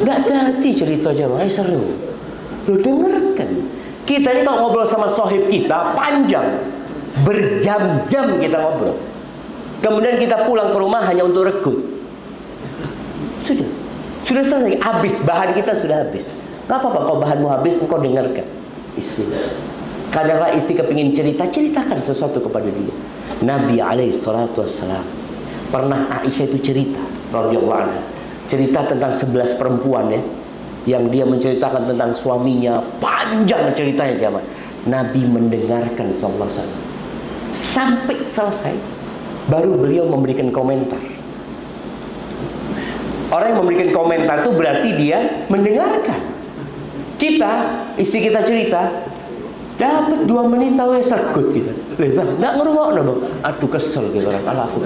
Nggak hati cerita jamaah seru. Lu dengarkan. Kita ini kalau ngobrol sama sohib kita panjang, berjam-jam kita ngobrol. Kemudian kita pulang ke rumah hanya untuk regut. Sudah selesai. Habis bahan kita sudah habis. Nggak apa-apa kalau bahanmu habis, engkau dengarkan istri. Kadang-kadang istri kepingin cerita, ceritakan sesuatu kepada dia. Nabi SAW pernah Aisyah itu cerita, radhiyallahu anha, cerita tentang 11 perempuan ya, yang dia menceritakan tentang suaminya, panjang ceritanya jamaah. Nabi mendengarkan sallallahu alaihi wasallam sampai selesai, baru beliau memberikan komentar. Orang yang memberikan komentar itu berarti dia mendengarkan. Kita, istri kita cerita, dapat 2 menit tahu ya sergut gitu. Bang, nggak ngerungokno bang. Aduh kesel gitu orang alafu.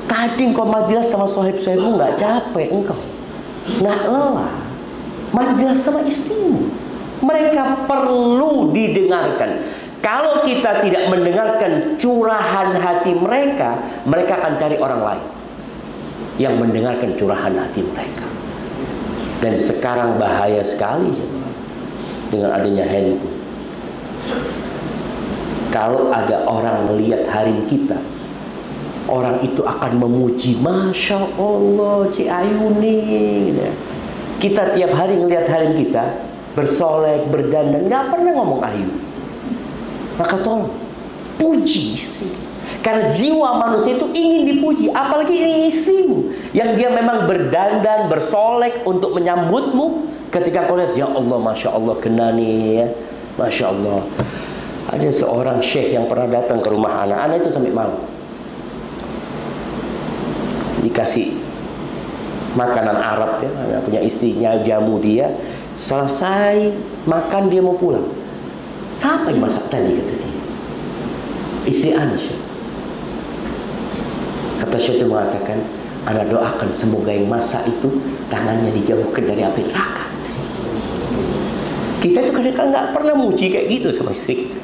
Tadi engkau majelis sama sohib-sohibmu nggak capek engkau, nggak lelah majelis sama istrimu. Mereka perlu didengarkan. Kalau kita tidak mendengarkan curahan hati mereka, mereka akan cari orang lain yang mendengarkan curahan hati mereka. Dan sekarang bahaya sekali dengan adanya handphone. Kalau ada orang melihat harim kita, orang itu akan memuji, Masya Allah, Cik Ayuni. Kita tiap hari ngelihat harim kita bersolek, berdandan, nggak pernah ngomong ayu. Maka tolong puji istri. Karena jiwa manusia itu ingin dipuji, apalagi ini istrimu yang dia memang berdandan, bersolek untuk menyambutmu. Ketika kau lihat, ya Allah, Masya Allah, kena nih ya, Masya Allah. Ada seorang syekh yang pernah datang ke rumah anak itu sampai malam. Dikasih makanan Arab ya, anak punya istrinya, jamu dia. Selesai makan dia mau pulang. Siapa yang masak tadi kata dia? Istri anak syekh. Kata syekh itu mengatakan, anak doakan semoga yang masak itu tangannya dijauhkan dari api neraka. Kita itu kadang-kadang nggak pernah muji kayak gitu sama istri kita.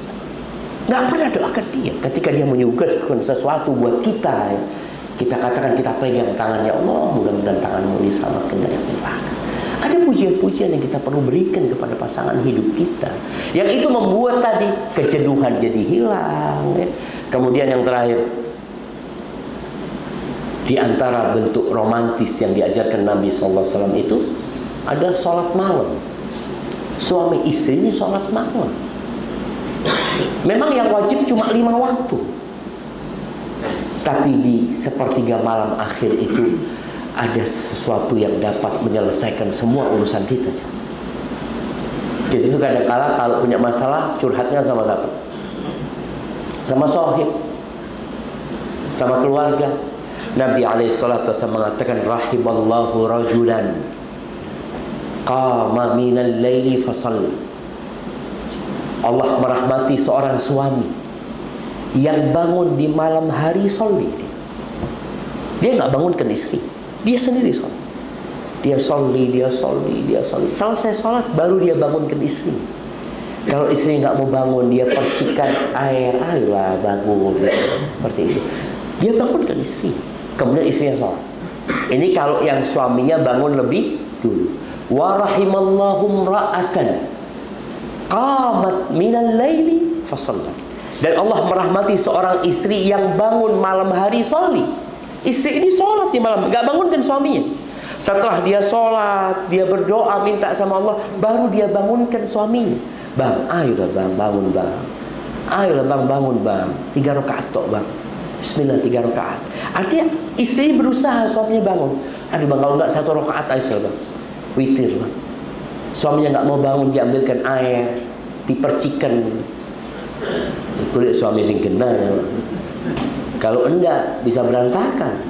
Nggak pernah doakan dia. Ketika dia menyuguhkan sesuatu buat kita ya, kita katakan, kita pegang tangannya, Allah mudah-mudahan tanganmu diselamatkan dari api neraka. Ada pujian-pujian yang kita perlu berikan kepada pasangan hidup kita, yang itu membuat tadi kejenuhan jadi hilang ya. Kemudian yang terakhir, di antara bentuk romantis yang diajarkan Nabi SAW itu ada sholat malam. Suami istri ini sholat malam. Memang yang wajib cuma 5 waktu, tapi di sepertiga malam akhir itu ada sesuatu yang dapat menyelesaikan semua urusan kita. Jadi itu kadang-kala kalau punya masalah curhatnya sama siapa? Sama sohib, sama keluarga. Nabi SAW mengatakan, rahimallahu rajulan qama minal laili fasalla. Allah merahmati seorang suami yang bangun di malam hari sholli. Dia nggak bangunkan istri, dia sendiri sholat. Dia sholli, dia sholli, dia sholli. Selesai sholat baru dia bangunkan istri. Kalau istri nggak mau bangun, dia percikan air, ayolah bangun, seperti itu. Dia bangunkan istri, kemudian istrinya sholat. Ini kalau yang suaminya bangun lebih dulu. Wa rahimallahu ra'atan qamat minal laili fasalla. Dan Allah merahmati seorang istri yang bangun malam hari sholli. Istri ini sholat di malam, nggak bangunkan suaminya. Setelah dia sholat, dia berdoa minta sama Allah, baru dia bangunkan suaminya. Bang, ayolah bang, bangun bang. Ayolah bang, bangun bang. 3 rakaat tok bang. Bismillah 3 rakaat. Artinya istri berusaha suaminya bangun. Aduh bang, kalau nggak 1 rakaat aja bang. Witir bang. Suaminya nggak mau bangun, diambilkan air, dipercikan. Kulit suami sing kena ya bang. Kalau enggak bisa berantakan.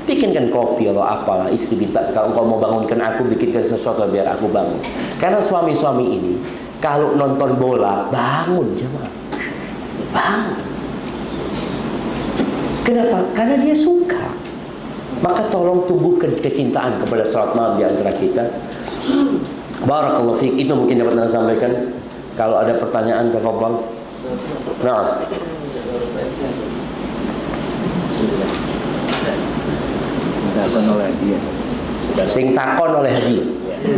Bikinkan kopi atau apalah, istri minta, kalau engkau mau bangunkan aku, bikinkan sesuatu biar aku bangun. Karena suami-suami ini kalau nonton bola bangun jemaah, bangun. Kenapa? Karena dia suka. Maka tolong tumbuhkan kecintaan kepada salat malam di antara kita. Barakallahu fiik. Itu mungkin dapat saya sampaikan. Kalau ada pertanyaan, tafadhal. Nah. Misalkan oleh dia Sing takon oleh hadiah.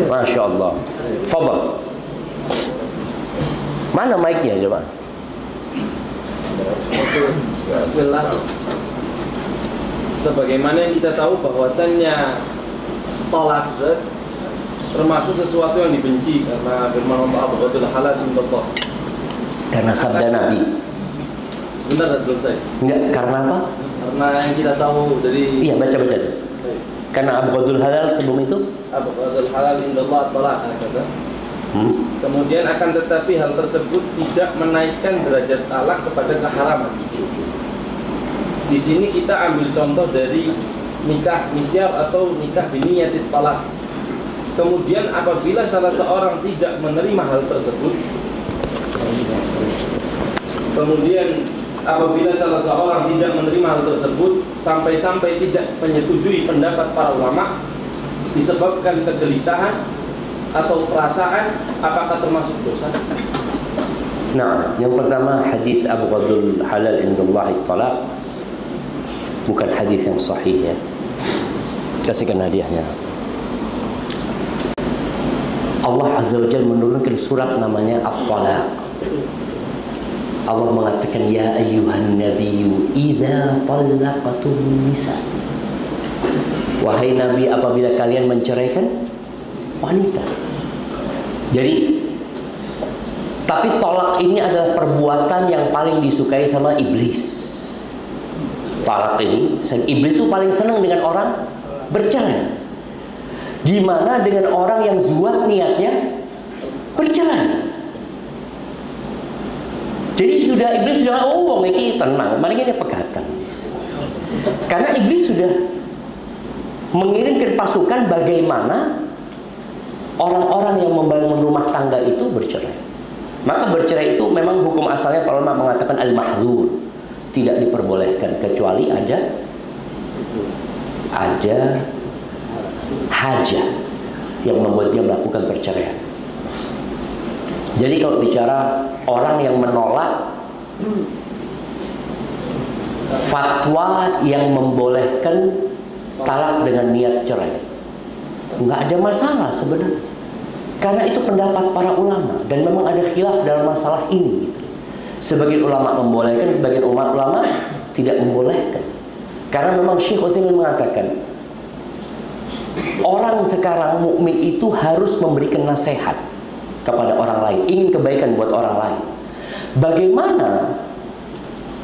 Masya Allah. Fadal. Mana mic-nya coba? Bismillah. Sebagaimana yang kita tahu bahwasannya talak termasuk sesuatu yang dibenci karena firman Allah abghadul halal indallah. Karena sabda Nabi. Benar belum saya? Enggak, karena apa? Karena yang kita tahu dari Iya, baca-baca. Karena abghadul halal sebelum itu? abghadul halal indallah talak kata. Kemudian akan tetapi hal tersebut tidak menaikkan derajat talak kepada keharaman. Di sini kita ambil contoh dari nikah misyar atau nikah biniyatit talak. Kemudian apabila salah seorang tidak menerima hal tersebut, sampai-sampai tidak menyetujui pendapat para ulama disebabkan kegelisahan atau perasaan, apakah termasuk dosa? Nah, yang pertama hadis abghadul halal indallah talaq bukan hadis yang sahih ya. Kasihkan hadiahnya. Allah Azza wa Jalla menurunkan surat namanya At-Talaq. Allah mengatakan ya ayyuhan nabiyyu idza talaqtum nisa. Wahai nabi, apabila kalian menceraikan wanita. Jadi tapi tolak ini adalah perbuatan yang paling disukai sama iblis. Talak ini, iblis itu paling senang dengan orang bercerai. Gimana dengan orang yang zuat niatnya bercerai? Jadi iblis sudah wong iki tenang, mari ini pegatan. Karena iblis sudah mengirimkan pasukan bagaimana orang-orang yang membangun rumah tangga itu bercerai. Maka bercerai itu memang hukum asalnya para ulama mengatakan al-mahdzur, tidak diperbolehkan kecuali ada hajat yang membuat dia melakukan perceraian. Jadi kalau bicara orang yang menolak fatwa yang membolehkan talak dengan niat cerai, nggak ada masalah sebenarnya. Karena itu pendapat para ulama dan memang ada khilaf dalam masalah ini gitu. Sebagian ulama membolehkan, sebagian ulama tidak membolehkan. Karena memang Syekh Utsaimin mengatakan orang sekarang mukmin itu harus memberikan nasihat kepada orang lain, ingin kebaikan buat orang lain. Bagaimana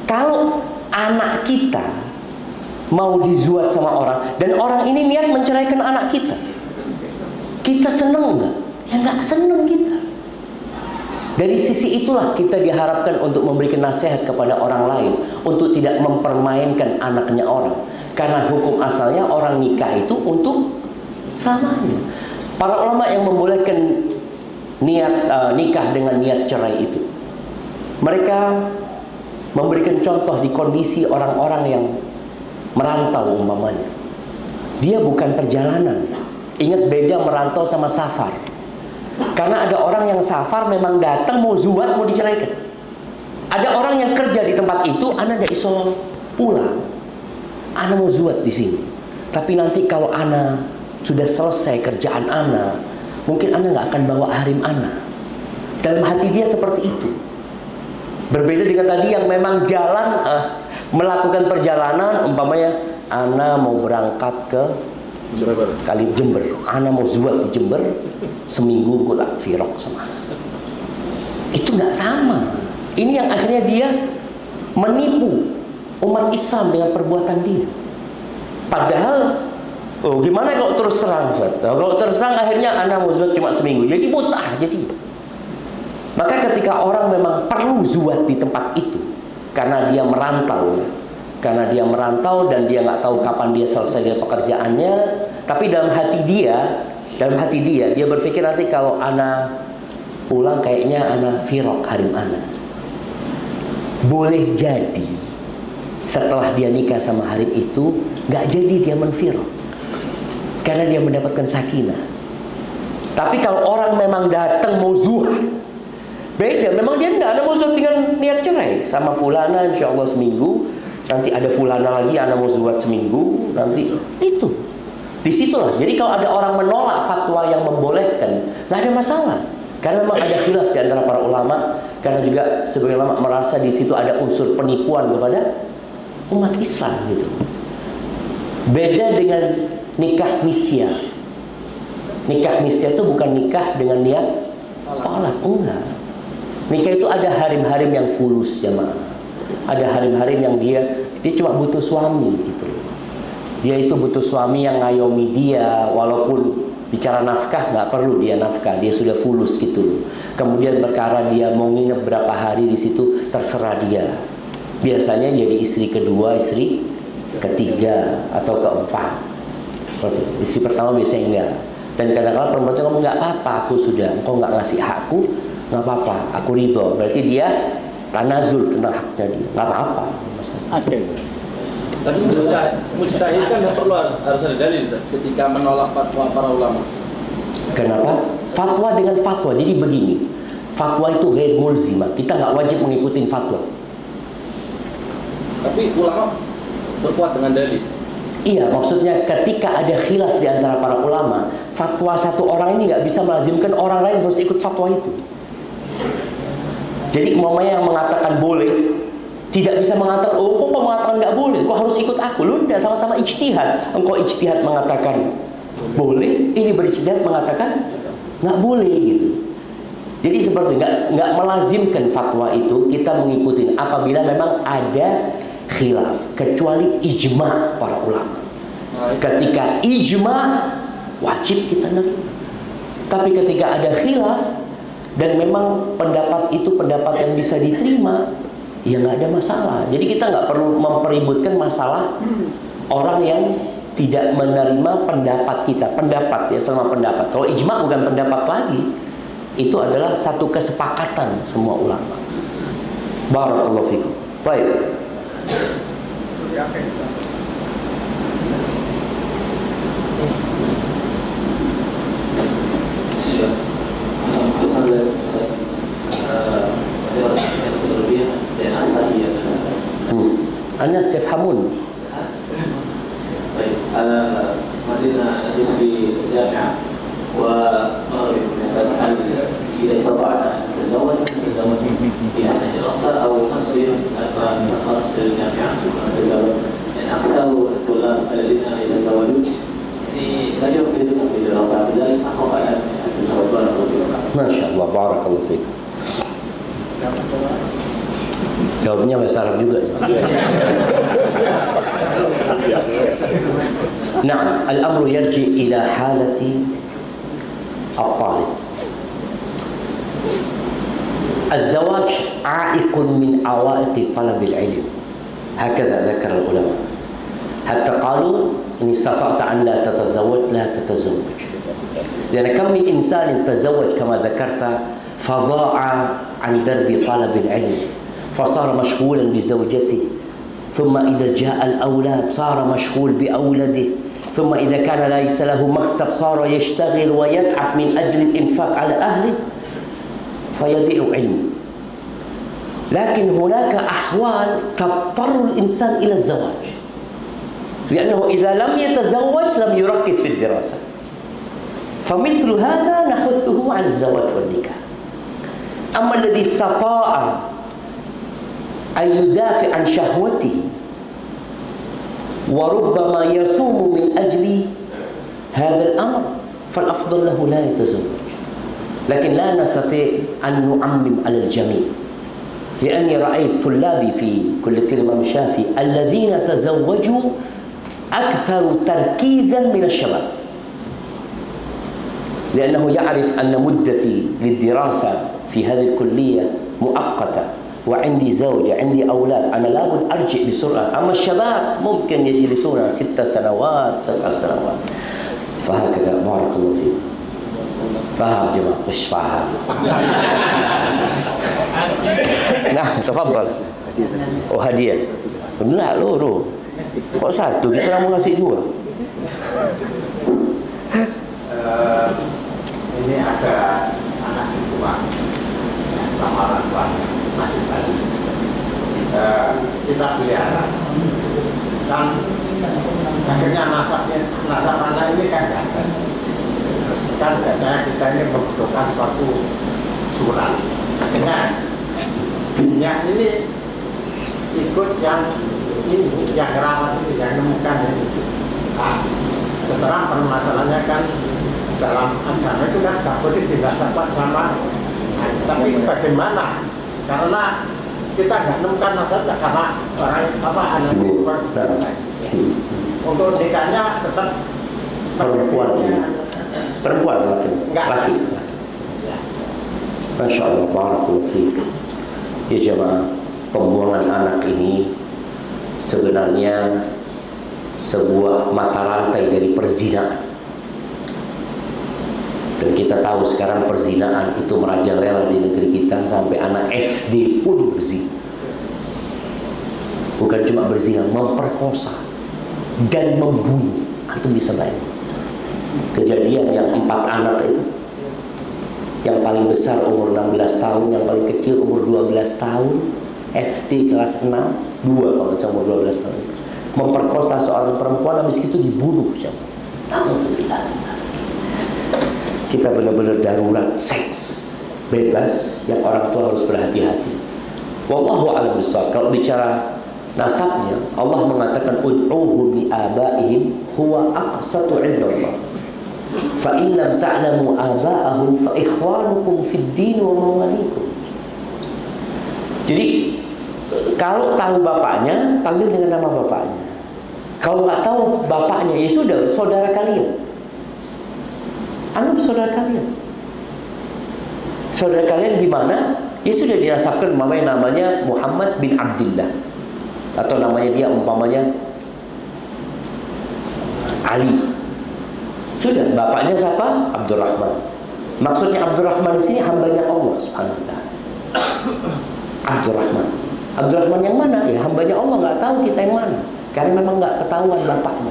kalau anak kita mau dizuat sama orang dan orang ini niat menceraikan anak kita? Kita senang nggak? Ya nggak senang kita. Dari sisi itulah kita diharapkan untuk memberikan nasihat kepada orang lain untuk tidak mempermainkan anaknya orang. Karena hukum asalnya orang nikah itu untuk selamanya. Para ulama yang membolehkan nikah dengan niat cerai itu, mereka memberikan contoh di kondisi orang-orang yang merantau umpamanya. Dia bukan perjalanan. Ingat beda merantau sama safar. Karena ada orang yang safar memang datang mau zuat, mau diceraikan. Ada orang yang kerja di tempat itu, ana ndak iso pulang. Ana mau zuat di sini. Tapi nanti kalau ana sudah selesai kerjaan ana, mungkin ana nggak akan bawa harim ana. Dalam hati dia seperti itu. Berbeda dengan tadi yang memang jalan melakukan perjalanan, umpamanya ana mau berangkat ke Kali Jember, ana mau zuat di Jember seminggu gula firok sama. Itu nggak sama. Ini yang akhirnya dia menipu umat Islam dengan perbuatan dia. Padahal gimana kalau terus terang, Ustaz? Kalau terus terang akhirnya ana mau zuat cuma seminggu, jadi buta jadi. Maka ketika orang memang perlu zuat di tempat itu karena dia merantau ya. Karena dia merantau dan dia nggak tahu kapan dia selesai dari pekerjaannya, tapi dalam hati dia berpikir nanti kalau ana pulang kayaknya ana firok harim ana. Boleh jadi setelah dia nikah sama harim itu nggak jadi dia menfirok karena dia mendapatkan sakinah. Tapi kalau orang memang datang mau zuhud, beda. Memang dia nggak ada mau zuhud dengan niat cerai sama fulana, insya Allah seminggu. Nanti ada fulana lagi, ana mau zuat seminggu, nanti itu. Disitulah. Jadi kalau ada orang menolak fatwa yang membolehkan, nggak ada masalah. Karena memang ada khilaf di antara para ulama. Karena juga sebagian ulama merasa di situ ada unsur penipuan kepada umat Islam gitu. Beda dengan nikah misyah. Nikah misyah itu bukan nikah dengan niat talak, enggak. Nikah itu ada harim-harim yang fulus jemaah. Ada harim-harim yang dia cuma butuh suami gitu. Dia itu butuh suami yang ngayomi dia, walaupun bicara nafkah nggak perlu dia nafkah, dia sudah fulus gitu. Kemudian perkara dia mau nginep berapa hari di situ terserah dia. Biasanya jadi istri kedua, istri ketiga atau keempat. Istri pertama biasanya enggak. Dan kadang-kadang perempuan itu ngomong, nggak apa-apa, aku sudah, engkau nggak ngasih hakku, nggak apa-apa, aku ridho. Berarti dia tanazul tentang haknya dia, nggak apa-apa. Ada. Tapi mujtahid kan nggak perlu harus ada dalil ketika menolak fatwa para ulama. Kenapa? Fatwa dengan fatwa. Jadi begini, fatwa itu ghair mulzimah. Kita nggak wajib mengikuti fatwa. Tapi ulama berkuat dengan dalil. Iya, maksudnya ketika ada khilaf di antara para ulama, fatwa satu orang ini nggak bisa melazimkan orang lain harus ikut fatwa itu. Jadi umpamanya yang mengatakan boleh, tidak bisa mengatakan, oh kok mengatakan nggak boleh, kok harus ikut aku. Lu tidak sama-sama ijtihad. Engkau ijtihad mengatakan boleh, ini berijtihad mengatakan nggak boleh gitu. Jadi seperti nggak melazimkan fatwa itu kita mengikuti apabila memang ada khilaf, kecuali ijma para ulama. Ketika ijma wajib kita nerima. Tapi ketika ada khilaf dan memang pendapat itu pendapat yang bisa diterima, ya nggak ada masalah. Jadi kita nggak perlu mempeributkan masalah orang yang tidak menerima pendapat kita. Pendapat ya sama pendapat. Kalau ijma bukan pendapat lagi, itu adalah satu kesepakatan semua ulama. Barakallahu fikum. Baik. الناس يفهمون. طيب ما زلنا ندرس في الجامعة ونرغب نسأل هل إذا استطعنا أن نتزوج في أثناء الدراسة أو نصبر حتى نتخرج من الجامعة ثم نتزوج، لأن أكثر الطلاب الذين يتزوجون لا يركزون في الدراسة، لذلك أخاف أن أتزوج. ما شاء الله بارك الله فيك. Jawabnya bahasa Arab juga. نعم الأمر يرجع إلى حالة الطالب. الزواج عائق من عوائق طلب العلم، هكذا ذكر العلماء، حتى قالوا إن استطعت أن لا تتزوج لا تتزوج، لأن كم من إنسان تزوج كما ذكرت فضاع عن درب طلب العلم، فصار مشغولا بزوجته، ثم إذا جاء الأولاد صار مشغول بأولده، ثم إذا كان ليس له مكسب صار يشتغل ويتعب من أجل الإنفاق على أهله فيضيع علمه. لكن هناك أحوال تضطر الإنسان إلى الزواج، لأنه إذا لم يتزوج لم يركز في الدراسة، فمثل هذا نحثه على الزواج والنكاح. أما الذي استطاع أن يدافع عن شهوته وربما يصوم من أجل هذا الأمر فالأفضل له لا يتزوج. لكن لا نستطيع أن نعمم على الجميع، لأني رأيت طلابي في كلية الإمام الشافعي الذين تزوجوا أكثر تركيزا من الشباب، لأنه يعرف أن مدتي للدراسة في هذه الكلية مؤقتة، وعندي زوجة عندي أولاد، أنا لابد أرجع بسرعة. أما الشباب ممكن يجلسون 6 سنوات 7 سنوات. فهكذا بارك الله فيك. فهم جماعة مش فاهم. Nah, tafadhal. Oh hadiah. Benar loro. Kok satu? Kita mau ngasih 2. Ini ada anak di rumah sama orang tuanya masih bayi. Kita pelihara. Kan akhirnya nasab anak ini kan biasanya kita ini membutuhkan suatu surat. Akhirnya minyak ini ikut yang ini, yang rawat ini, yang nemukan ini. Nah, setelah permasalahannya kan dalam agama itu kan tak boleh dirasakan sama. Nah, tapi bagaimana? Karena kita nggak nemukan nasabnya karena orang apa anak itu untuk nikahnya tetap perempuan laki. Masya Allah, barakallahu fiik. Ya jemaah, pembuangan anak ini sebenarnya sebuah mata rantai dari perzinaan. Dan kita tahu sekarang perzinaan itu merajalela di negeri kita, sampai anak SD pun berzina. Bukan cuma berzina, memperkosa dan membunuh. Antum bisa bayangkan kejadian yang 4 anak itu, yang paling besar umur 16 tahun, yang paling kecil umur 12 tahun, SD kelas 6, 2 kalau saya umur 12 tahun, memperkosa seorang perempuan, habis itu dibunuh. Kita benar-benar darurat seks bebas yang orang tua harus berhati-hati. Wallahu a'lam bishawab. Kalau bicara nasabnya, Allah mengatakan ud'uhum li abaihim huwa aqsatu 'indallah. Fa in lam ta'lamu aba'ahum fa ikhwanukum fid din wa mawalikum. Jadi kalau tahu bapaknya, panggil dengan nama bapaknya. Kalau nggak tahu bapaknya, ya sudah, saudara kalian. Anggap saudara kalian. Saudara kalian gimana? Ya sudah dirasapkan namanya Muhammad bin Abdullah, atau namanya dia umpamanya Ali. Sudah, bapaknya siapa? Abdurrahman. Maksudnya Abdurrahman di sini hambanya Allah Subhanahu wa taala. Abdurrahman. Abdurrahman yang mana? Ya hambanya Allah, nggak tahu kita yang mana. Karena memang nggak ketahuan bapaknya.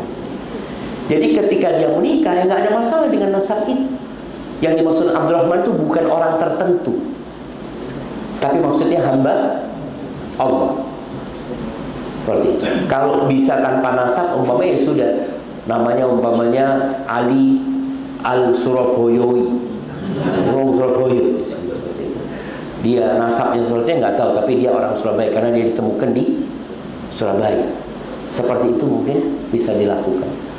Jadi ketika dia menikah, ya nggak ada masalah dengan nasab itu. Yang dimaksud Abdurrahman itu bukan orang tertentu, tapi maksudnya hamba Allah. Seperti itu. Kalau bisa tanpa nasab, umpamanya sudah, namanya umpamanya Ali Al-Surabayoi, Surabaya. Dia nasabnya sepertinya nggak tahu, tapi dia orang Surabaya karena dia ditemukan di Surabaya. Seperti itu mungkin bisa dilakukan.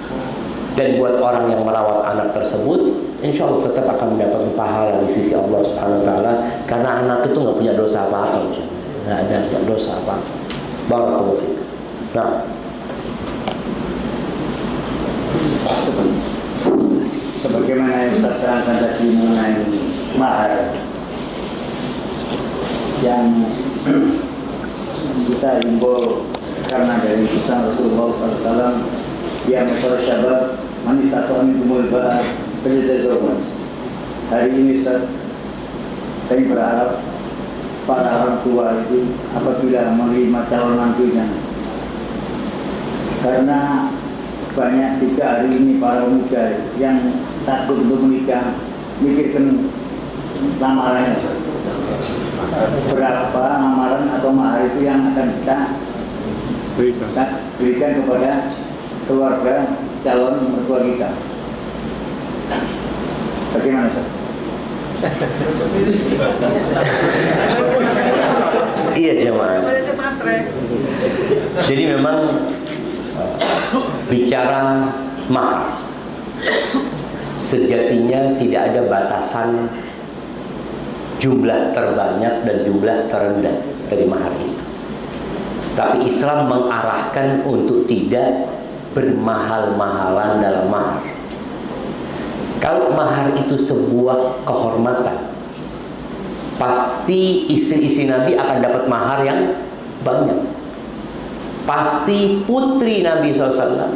Dan buat orang yang merawat anak tersebut, insya Allah tetap akan mendapatkan pahala di sisi Allah Subhanahu wa taala, karena anak itu nggak punya dosa apa-apa, nggak ada dosa apa-apa. Barakallahu fiik. Nah, sebagaimana yang Ustaz terangkan tadi mengenai mahar, yang kita himbau karena dari pesan Rasulullah SAW, ya masyarakat syabab manis atau minumul ba'a falyatazawwaj. Hari ini Ustaz, kami berharap para orang tua itu apabila menerima calon mantunya, karena banyak juga hari ini para muda yang takut untuk menikah, mikirkan lamarannya. Berapa lamaran atau mahar itu yang akan kita berikan kepada keluarga calon mertua kita. Bagaimana Ustaz? iya jemaah. Jadi memang bicara mahar, sejatinya tidak ada batasan jumlah terbanyak dan jumlah terendah dari mahar itu. Tapi Islam mengarahkan untuk tidak bermahal-mahalan dalam mahar. Kalau mahar itu sebuah kehormatan, pasti istri-istri Nabi akan dapat mahar yang banyak. Pasti putri Nabi SAW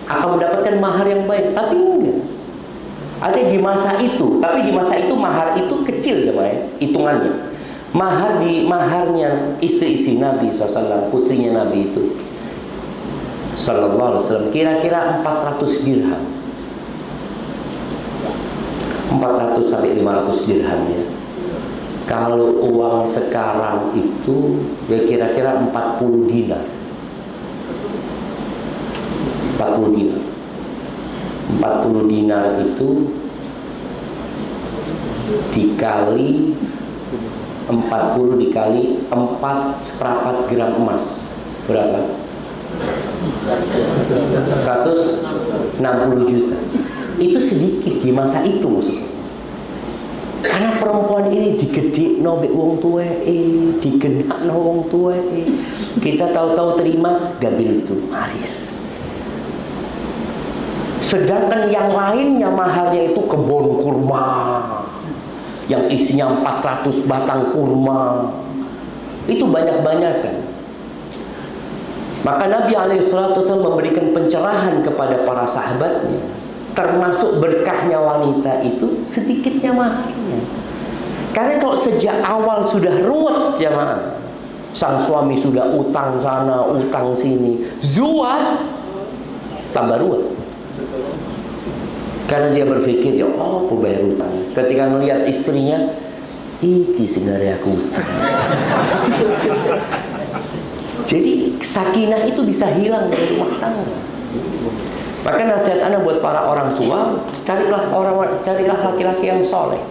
akan mendapatkan mahar yang baik. Tapi enggak. Artinya di masa itu, tapi di masa itu mahar itu kecil ya, hitungannya. Maharnya istri-istri Nabi SAW, putrinya Nabi itu Sallallahu Alaihi Wasallam, kira-kira 400 dirham, 400 sampai 500 dirham ya. Kalau uang sekarang itu ya kira-kira 40 dinar. 40 dinar. 40 dinar itu dikali 40 dikali 4/4 gram emas berapa? 160 juta. Itu sedikit di masa itu maksudnya. Karena perempuan ini digede no wong tuwe, digenak no wong tuwe. Kita tahu-tahu terima gabil itu maris. Sedangkan yang lainnya maharnya itu kebun kurma yang isinya 400 batang kurma. Itu banyak-banyakan. Maka Nabi SAW memberikan pencerahan kepada para sahabatnya, termasuk berkahnya wanita itu sedikitnya maharnya. Karena kalau sejak awal sudah ruwet jamaah, sang suami sudah utang sana, utang sini, zuat, tambah ruwet. Karena dia berpikir, ya apa bayar utang. Ketika melihat istrinya, iki sebenarnya aku utang. Jadi sakinah itu bisa hilang dari rumah tangga. Maka nasihat Anda buat para orang tua, carilah laki-laki yang soleh.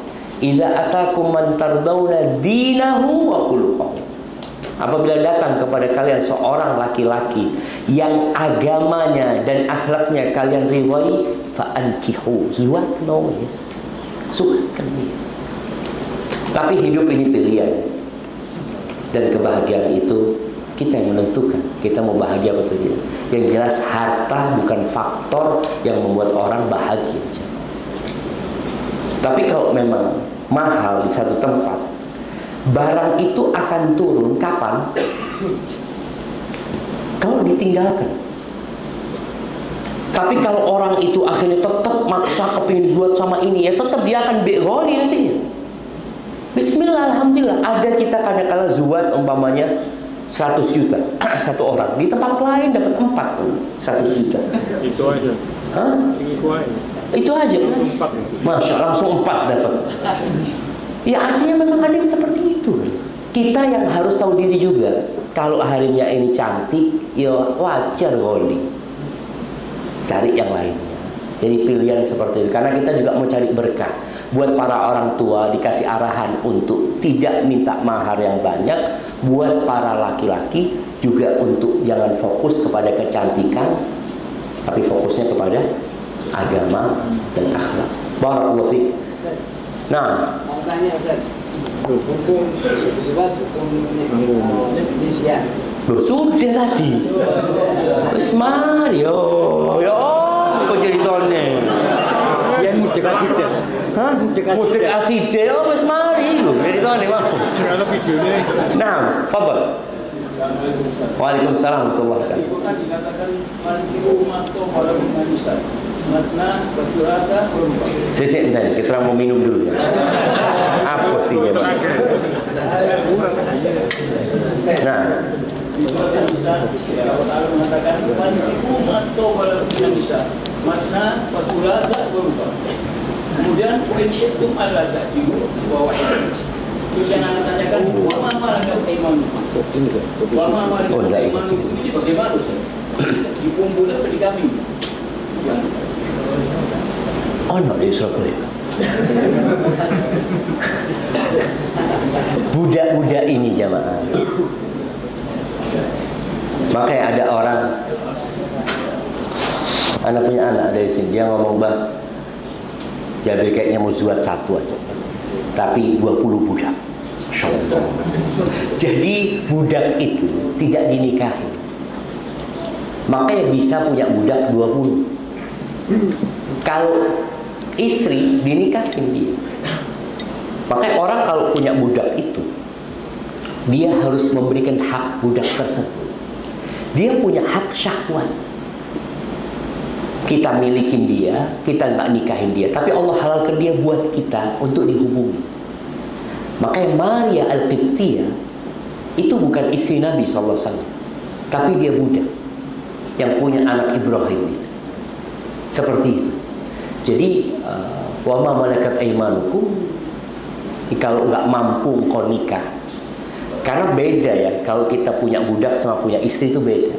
Idza atakum man tardawna dinahu wa khuluquhu. Apabila datang kepada kalian seorang laki-laki yang agamanya dan akhlaknya kalian ridhai, fa ankihu, zuwatno, yes. Suatkan dia. Tapi hidup ini pilihan. Dan kebahagiaan itu kita yang menentukan, kita mau bahagia atau tidak. Yang jelas harta bukan faktor yang membuat orang bahagia. Tapi kalau memang mahal di satu tempat, barang itu akan turun kapan? Kalau ditinggalkan. Tapi kalau orang itu akhirnya tetap maksa kepingin zuat sama ini, ya tetap dia akan begoni nantinya. Bismillah, alhamdulillah. Ada kita kadang-kala zuat umpamanya 100 juta satu orang, di tempat lain dapat 100 juta. Itu aja. Hah? Itu aja kan? Masya Allah, langsung 4 dapat. Ya artinya memang ada yang seperti itu. Kita yang harus tahu diri juga. Kalau harinya ini cantik, ya wajar goli. Cari yang lainnya. Jadi pilihan seperti itu. Karena kita juga mau cari berkah. Buat para orang tua dikasih arahan untuk tidak minta mahar yang banyak. Buat para laki-laki juga untuk jangan fokus kepada kecantikan, tapi fokusnya kepada agama dan akhlak. Barakallahu fiik. Nah, mau tanya Ustaz, hukum sebab hukum Indonesia. loh, sudah tadi. Wis Mario, ya kok jadi tone. Yang mudik aside. Hah? Mudik aside, oh wis mari lho, jadi tone wae. Kalau videonya. Nah, fadhal. Waalaikumsalam warahmatullahi wabarakatuh. Itu kan dikatakan mankiru manto kalau bisa. Makna bersurata berubah. Sesek entar, kita mau minum dulu. Apa dia? Nah, Misalkan bisa, Allah Ta'ala mengatakan mankiru manto kalau bisa. Makna bersurata berubah. Kemudian poin itu malah tak diurut bahwa itu yang akan tanyakan wama malakat iman. Wama malakat iman ini bagaimana Ustaz? Dikumpul apa di kambing? ono di Surabaya. Budak-budak ini jamaah. Makanya ada orang, anak punya anak ada di sini, dia ngomong, "Mbak, jadi kayaknya mau zuat 1 aja, tapi 20 budak." Jadi budak itu tidak dinikahi. Makanya bisa punya budak 20. Kalau istri dinikahin dia. Makanya orang kalau punya budak itu, dia harus memberikan hak budak tersebut. Dia punya hak syahwat. Kita milikin dia, kita nggak nikahin dia, tapi Allah halalkan dia buat kita untuk dihubungi. Makanya Maria Al-Qibtiyah itu bukan istri Nabi SAW, tapi dia budak yang punya anak Ibrahim itu. Seperti itu. Jadi wa ma malakat aymanukum, kalau nggak mampu engkau nikah. Karena beda ya, kalau kita punya budak sama punya istri itu beda.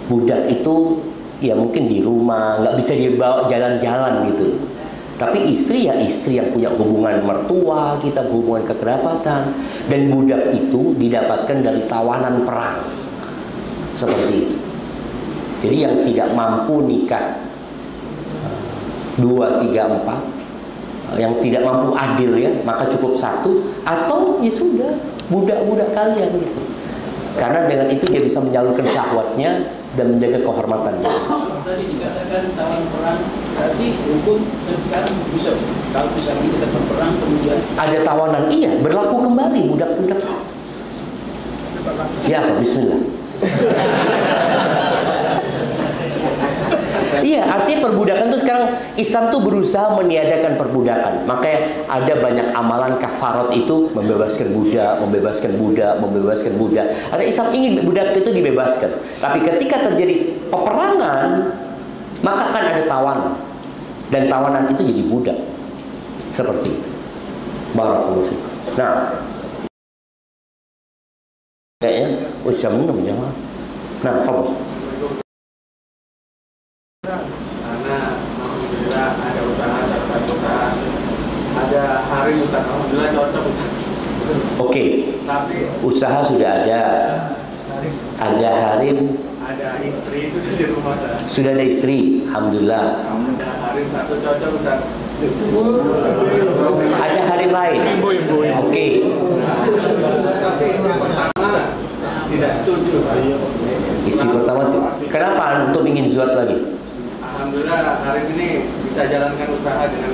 Budak itu ya mungkin di rumah, nggak bisa dibawa jalan-jalan gitu. Tapi istri ya istri yang punya hubungan mertua, kita hubungan kekerabatan. Dan budak itu didapatkan dari tawanan perang. Seperti itu. Jadi yang tidak mampu nikah 2, 3, 4, yang tidak mampu adil ya, maka cukup 1, atau ya sudah budak-budak kalian gitu. Karena dengan itu dia bisa menyalurkan syahwatnya dan menjaga kehormatannya. Tadi dikatakan tawan perang, berarti hukum sekarang bisa kalau misalnya kita berperang kemudian Ada tawanan, iya, berlaku kembali budak-budak. Ya apa? Bismillah. Iya, artinya perbudakan itu sekarang Islam tuh berusaha meniadakan perbudakan. Makanya ada banyak amalan kafarat itu membebaskan budak, membebaskan budak, membebaskan budak. Artinya Islam ingin budak itu dibebaskan. Tapi ketika terjadi peperangan, maka akan ada tawanan. Dan tawanan itu jadi budak. Seperti itu. Barakallahu fikum. Nah, kayaknya usia 6 jamaah. Nah, fadhil. Karena alhamdulillah ada usaha, ada hari Ustaz, alhamdulillah cocok Ustaz. Oke, Tapi usaha sudah ada harim, ada istri sudah di rumah Ustaz. sudah ada istri, alhamdulillah. Ada harim satu cocok Ustaz. Ada harim lain. Oke, Tapi pertama tidak setuju Pak. istri pertama tuh. Kenapa untuk ingin zuat lagi? Alhamdulillah hari ini bisa jalankan usaha dengan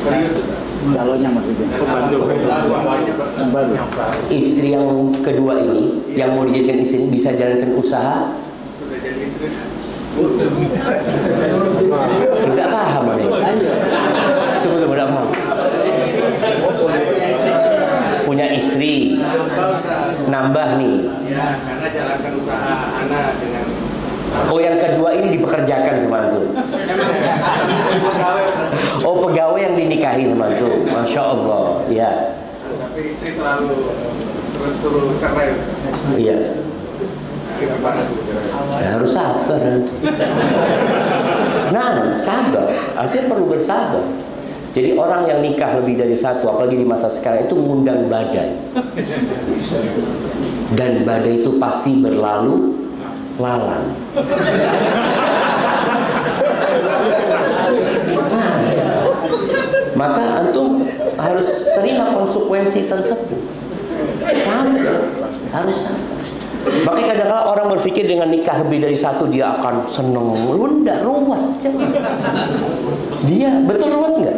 serius Ustaz. Calonnya maksudnya. Dan alhamdulillah uangnya Baru. Istri yang kedua ini, yang mau dijadikan istri ini bisa jalankan usaha. sudah jadi istri. Tidak paham nih. Tunggu, tidak paham. Punya istri, nambah nih. Ya, karena jalankan usaha anak dengan Oh, yang kedua ini dipekerjakan sama antum. Oh, pegawai yang dinikahi sama antum. Masya Allah. Ya, tapi istri selalu terus suruh cerai. iya. Gimana tuh? Ya, harus sabar antum. Nah, sabar. Artinya perlu bersabar. Jadi orang yang nikah lebih dari satu, apalagi di masa sekarang itu mengundang badai. Dan badai itu pasti berlalu lalang. Maka antum harus terima konsekuensi tersebut. Sabar, harus sabar. Makanya kadang-kadang orang berpikir dengan nikah lebih dari satu dia akan seneng. Lu enggak, ruwet. Dia betul ruwet enggak?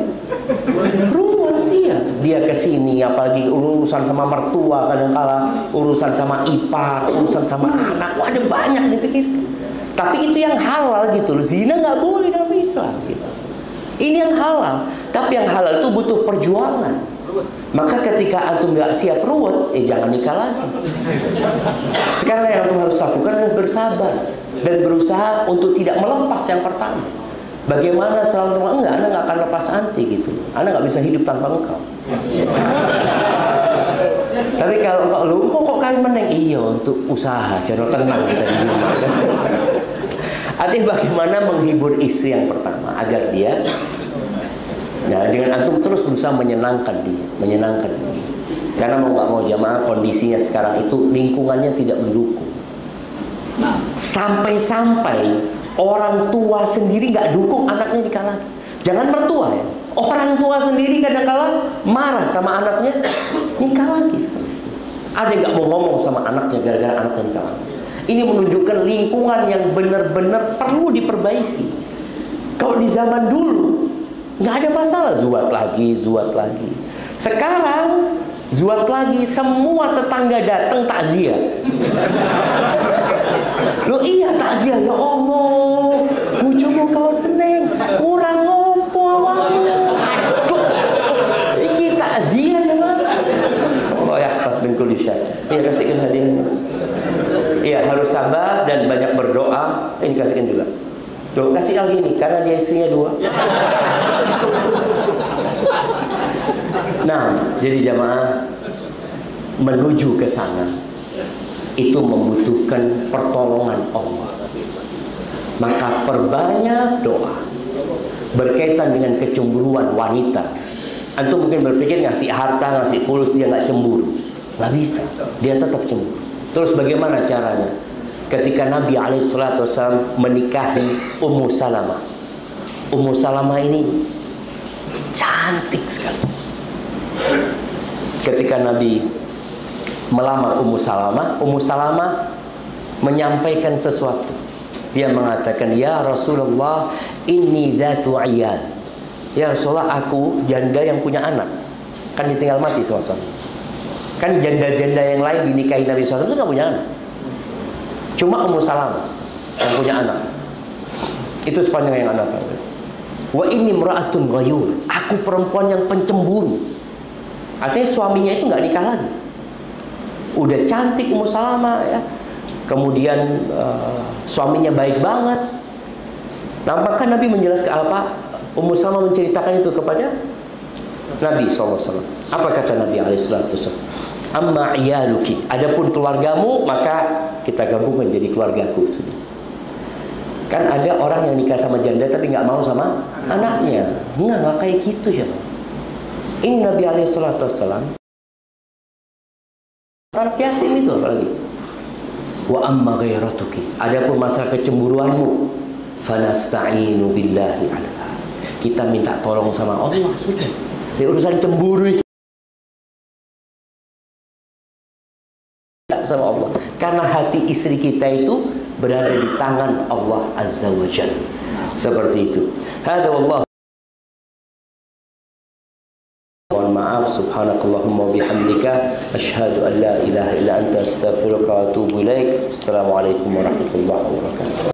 Ruwet dia. Dia kesini apalagi urusan sama mertua, kadang-kala urusan sama ipar, urusan sama anak. Wah, ada banyak dipikirkan. Tapi itu yang halal gitu loh. Zina nggak boleh dalam Islam gitu. Ini yang halal. Tapi yang halal itu butuh perjuangan. Maka ketika antum nggak siap ruwet, jangan nikah lagi. Sekarang yang antum harus lakukan adalah bersabar dan berusaha untuk tidak melepas yang pertama. Bagaimana selalu enggak, anak nggak akan lepas anti gitu. Anak nggak bisa hidup tanpa engkau. Tapi kalau engkau lu kok kalian meneng iya untuk usaha, jangan tenang kita di rumah. Artinya bagaimana menghibur istri yang pertama agar dia, nah dengan antum terus berusaha menyenangkan dia. Karena mau nggak mau jamaah kondisinya sekarang itu lingkungannya tidak mendukung. Sampai-sampai orang tua sendiri nggak dukung anaknya nikah lagi. Jangan mertua ya. Orang tua sendiri kadang-kala marah sama anaknya nikah lagi seperti itu. Ada yang nggak mau ngomong sama anaknya gara-gara anaknya nikah lagi. Ini menunjukkan lingkungan yang benar-benar perlu diperbaiki. Kalau di zaman dulu nggak ada masalah, zuat lagi. Sekarang zuat lagi, semua tetangga datang takziah. Loh iya takziah, ya Allah, bojomu kawan peneng, kurang ngopo awakmu. Aduh, iki takziah zaman. Allah yahfaz min kulli syai. Iya, kasihkan hadiahnya. Iya, harus sabar dan banyak berdoa. Ini kasihkan juga. Tuh, kasih lagi nih, karena dia istrinya 2. Nah, jadi jamaah menuju ke sana itu membutuhkan pertolongan Allah. Maka perbanyak doa. berkaitan dengan kecemburuan wanita. Antum mungkin berpikir ngasih harta, ngasih fulus dia nggak cemburu. Nggak bisa, dia tetap cemburu. Terus bagaimana caranya? Ketika Nabi SAW menikahi Ummu Salamah. Ummu Salamah ini cantik sekali. Ketika Nabi melamar Ummu Salamah menyampaikan sesuatu. Dia mengatakan, "Ya Rasulullah, inni dzatu iyal." Ya Rasulullah, aku janda yang punya anak. Kan ditinggal mati sama suami. Kan janda-janda yang lain dinikahi Nabi SAW itu nggak punya anak. Cuma Ummu Salamah yang punya anak. Itu sepanjang yang anak tahu. Wa inni imra'atun ghayur. Aku perempuan yang pencemburu. Artinya suaminya itu nggak nikah lagi. Udah cantik Ummu Salamah ya. Kemudian suaminya baik banget. Nampakkan Nabi menjelaskan apa? Ummu Salamah menceritakan itu kepada Nabi SAW. Apa kata Nabi SAW? Amma iyaluki, adapun keluargamu, maka kita gabung menjadi keluargaku. Kan ada orang yang nikah sama janda tapi nggak mau sama anaknya. Nggak kayak gitu ya. Ini Nabi SAW. Anak yatim itu apalagi. Wa amma ghairatuki, adapun masalah kecemburuanmu, fanasta'inu billahi 'alaiha. Kita minta tolong sama Allah sudah. Di urusan cemburu sama Allah. Karena hati istri kita itu berada di tangan Allah Azza wa Jalla. Seperti itu. Hada wallah. Mohon maaf, subhanakallahumma wa bihamdika asyhadu an la ilaha illa anta astaghfiruka wa atubu ilaik. Assalamualaikum warahmatullahi wabarakatuh.